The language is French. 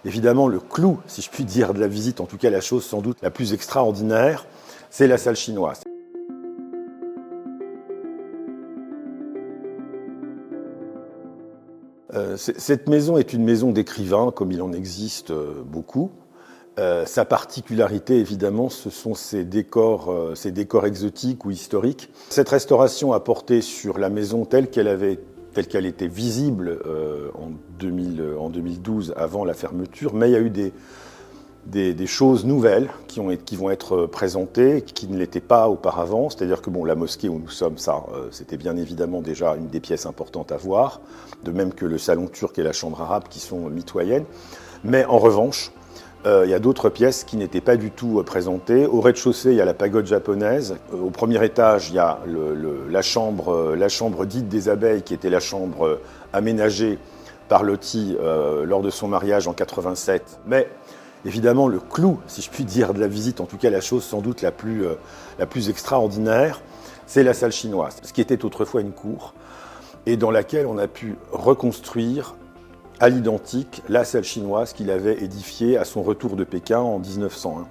Évidemment, le clou, si je puis dire, de la visite, en tout cas la chose sans doute la plus extraordinaire, c'est la salle chinoise. Cette maison est une maison d'écrivain, comme il en existe beaucoup. Sa particularité, évidemment, ce sont ses décors exotiques ou historiques. Cette restauration a porté sur la maison telle qu'elle était visible en 2012, avant la fermeture, mais il y a eu des choses nouvelles qui vont être présentées, qui ne l'étaient pas auparavant. C'est-à-dire que la mosquée où nous sommes, c'était bien évidemment déjà une des pièces importantes à voir, de même que le salon turc et la chambre arabe qui sont mitoyennes. Mais en revanche, il y a d'autres pièces qui n'étaient pas du tout présentées. Au rez-de-chaussée, il y a la pagode japonaise. Au premier étage, il y a la chambre dite des abeilles, qui était la chambre aménagée par Lottie lors de son mariage en 87. Mais évidemment, le clou, si je puis dire, de la visite, en tout cas la chose sans doute la plus extraordinaire, c'est la salle chinoise, ce qui était autrefois une cour, et dans laquelle on a pu reconstruire à l'identique la salle chinoise qu'il avait édifiée à son retour de Pékin en 1901.